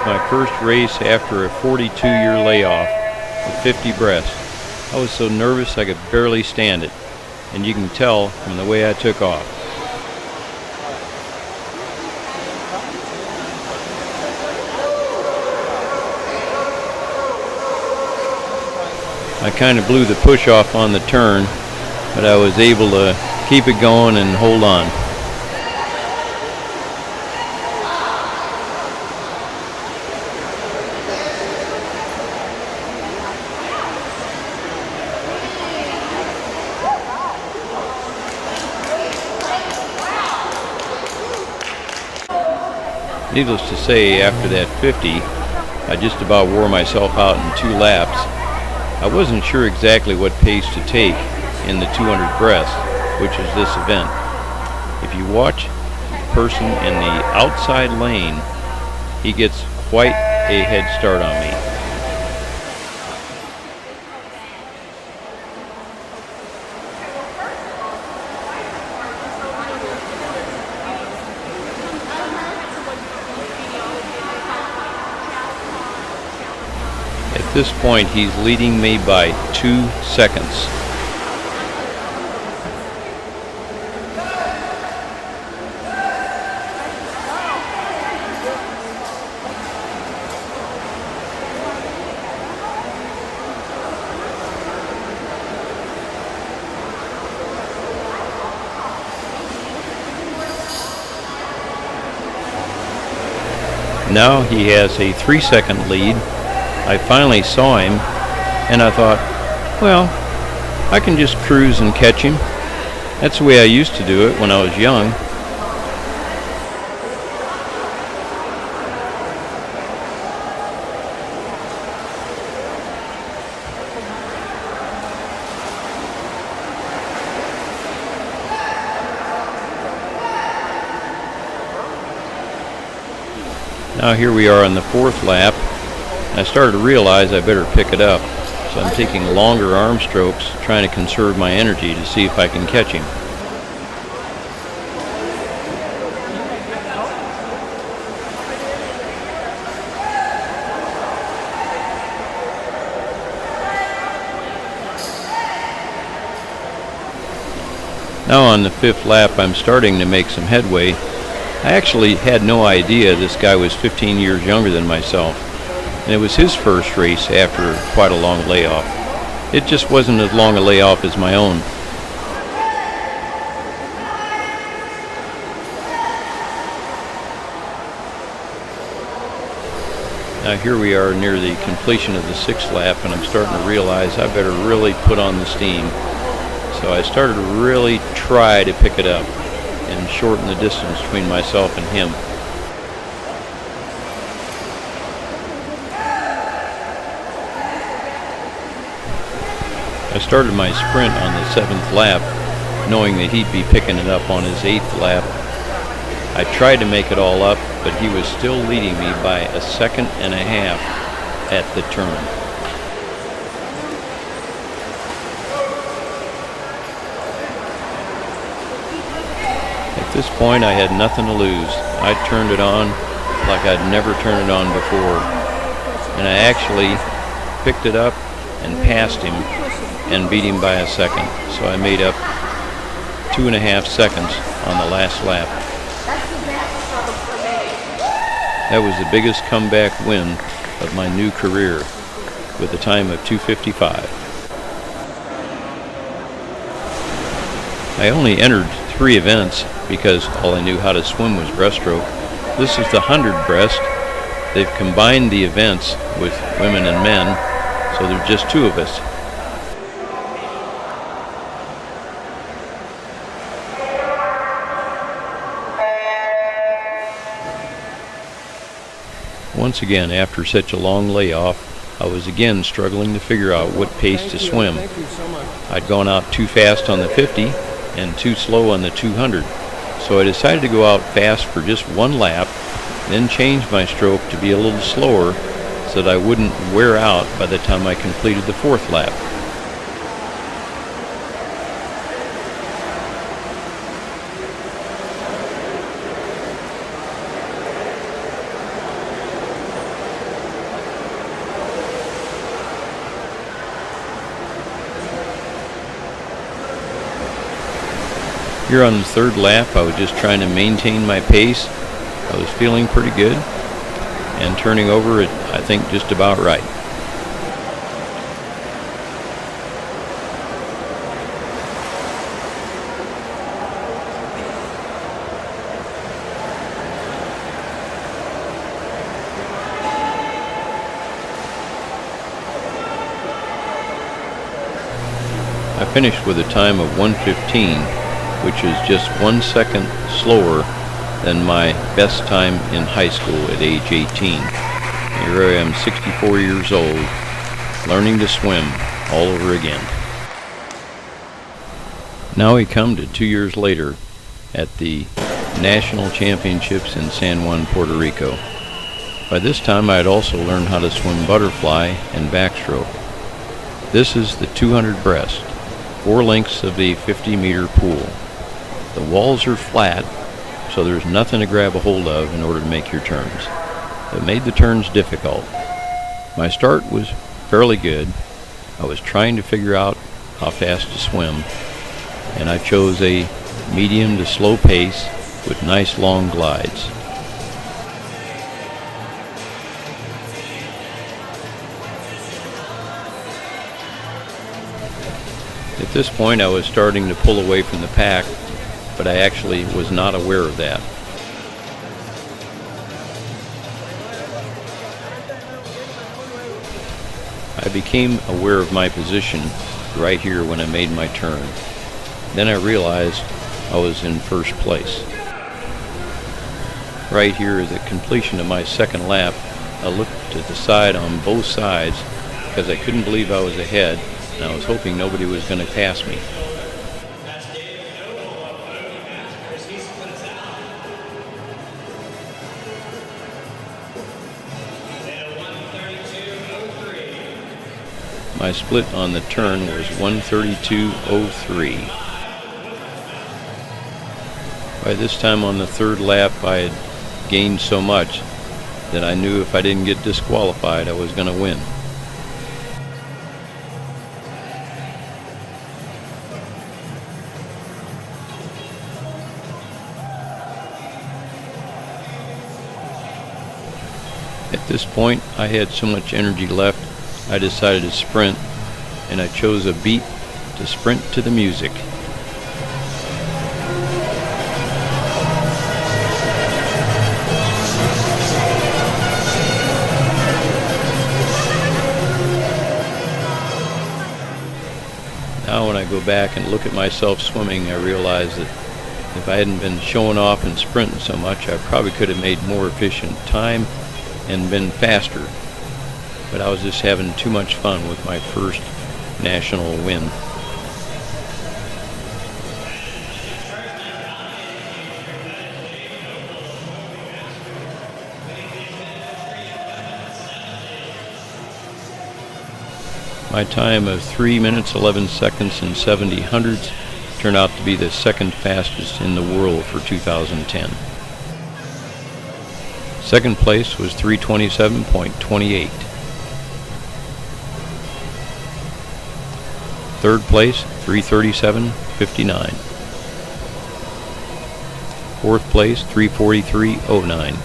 my first race after a 42-year layoff with 50 breaths. I was so nervous I could barely stand it, and you can tell from the way I took off. I kind of blew the push off on the turn, but I was able to keep it going and hold on. Needless to say, after that 50, I just about wore myself out in 2 laps. I wasn't sure exactly what pace to take in the 200 breaths, which is this event. If you watch the person in the outside lane, he gets quite a head start on me. At this point, he's leading me by 2 seconds. Now he has a 3-second lead. I finally saw him, and I thought, well, I can just cruise and catch him. That's the way I used to do it when I was young. Now here we are on the 4th lap. I started to realize I better pick it up, so I'm taking longer arm strokes, trying to conserve my energy to see if I can catch him. Now on the 5th lap, I'm starting to make some headway. I actually had no idea this guy was 15 years younger than myself, and it was his first race after quite a long layoff. It just wasn't as long a layoff as my own. Now here we are near the completion of the 6th lap, and I'm starting to realize I better really put on the steam. So I started to really try to pick it up and shorten the distance between myself and him. I started my sprint on the 7th lap, knowing that he'd be picking it up on his 8th lap. I tried to make it all up, but he was still leading me by 1.5 seconds at the turn. At this point, I had nothing to lose. I turned it on like I'd never turned it on before, and I actually picked it up and passed him and beat him by 1 second. So I made up 2.5 seconds on the last lap. That was the biggest comeback win of my new career, with a time of 2:55. I only entered 3 events because all I knew how to swim was breaststroke. This is the 100 breast. They've combined the events with women and men, so there's just 2 of us. Once again, after such a long layoff, I was again struggling to figure out what pace to swim. I'd gone out too fast on the 50 and too slow on the 200, so I decided to go out fast for just 1 lap, then change my stroke to be a little slower so that I wouldn't wear out by the time I completed the 4th lap. Here on the third lap, I was just trying to maintain my pace. I was feeling pretty good and turning over at, I think, just about right. I finished with a time of 1:15, which is just 1 second slower than my best time in high school at age 18. Here I am, 64 years old, learning to swim all over again. Now we come to 2 years later at the National Championships in San Juan, Puerto Rico. By this time I had also learned how to swim butterfly and backstroke. This is the 200 breast, 4 lengths of the 50-meter pool. The walls are flat, so there's nothing to grab a hold of in order to make your turns. It made the turns difficult. My start was fairly good. I was trying to figure out how fast to swim, and I chose a medium to slow pace with nice long glides. At this point I was starting to pull away from the pack, but I actually was not aware of that. I became aware of my position right here when I made my turn. Then I realized I was in first place. Right here at the completion of my second lap, I looked to the side on both sides because I couldn't believe I was ahead, and I was hoping nobody was going to pass me. My split on the turn was 1:32.03. By this time on the third lap, I had gained so much that I knew if I didn't get disqualified, I was going to win. At this point, I had so much energy left, I decided to sprint, and I chose a beat to sprint to the music. Now when I go back and look at myself swimming, I realize that if I hadn't been showing off and sprinting so much, I probably could have made more efficient time and been faster. But I was just having too much fun with my first national win. My time of 3 minutes 11 seconds and 70 hundredths turned out to be the second fastest in the world for 2010. Second place was 3:27.28. Third place, 3:37.59. Fourth place, 3:43.09.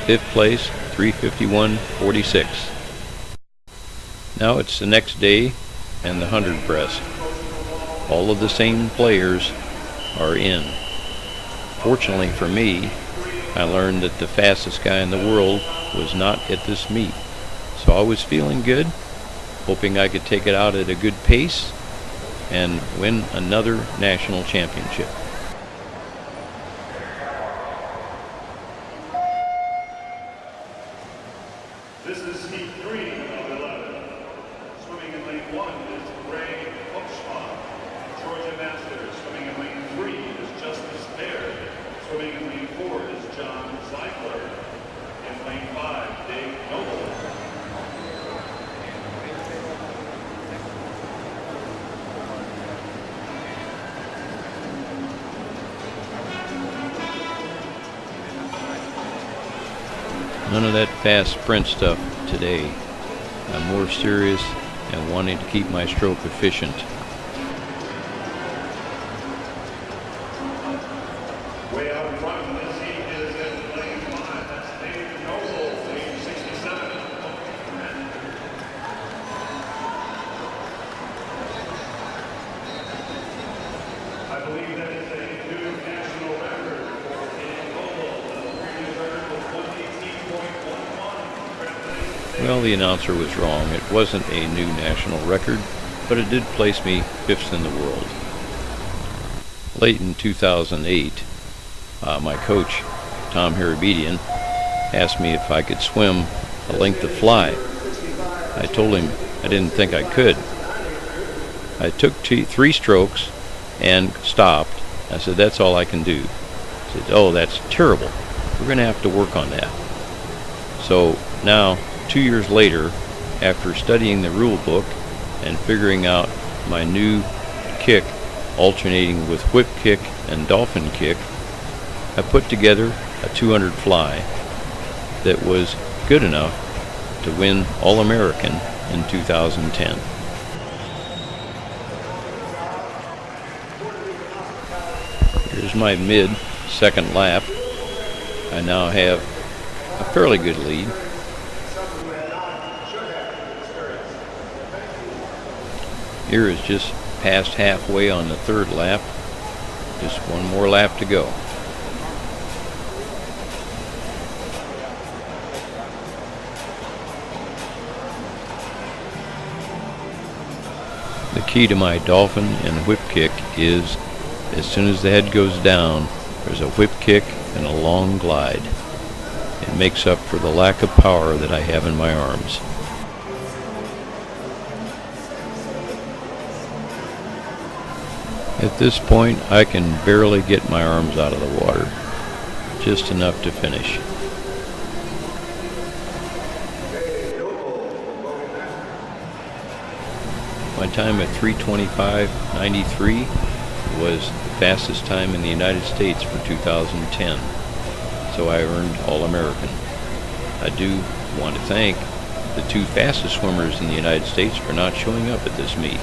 Fifth place, 3:51.46. Now it's the next day and the 100 breast. All of the same players are in. Fortunately for me, I learned that the fastest guy in the world was not at this meet. So I was feeling good, hoping I could take it out at a good pace and win another national championship. This is heat 3 of 11. Swimming in lane 1 is Ray Hochschlag. Georgia Masters. Swimming in lane 3 is Justice Baird. Swimming in lane 4 is John Zeigler. In lane 5, Dave Noble. None of that fast sprint stuff today. I'm more serious and wanting to keep my stroke efficient. Way out front in this heat is in lane 5. That's David Noble, age 67. I believe that is a new national record for David Noble. The previous record was 118.11. Congratulations, David. Well, the announcer was wrong. It wasn't a new national record, but it did place me 5th in the world. Late in 2008, my coach, Tom Harabedian, asked me if I could swim a length of fly. I told him I didn't think I could. I took 3 strokes and stopped. I said, "That's all I can do." He said, "Oh, that's terrible. We're going to have to work on that." So now, 2 years later, after studying the rule book and figuring out my new kick alternating with whip kick and dolphin kick, I put together a 200 fly that was good enough to win All-American in 2010. Here's my mid-second lap. I now have a fairly good lead. Here is just past halfway on the 3rd lap. Just one more lap to go. The key to my dolphin and whip kick is, as soon as the head goes down, there's a whip kick and a long glide. It makes up for the lack of power that I have in my arms. At this point, I can barely get my arms out of the water, just enough to finish. My time at 3:25.93 was the fastest time in the United States for 2010, so I earned All-American. I do want to thank the 2 fastest swimmers in the United States for not showing up at this meet.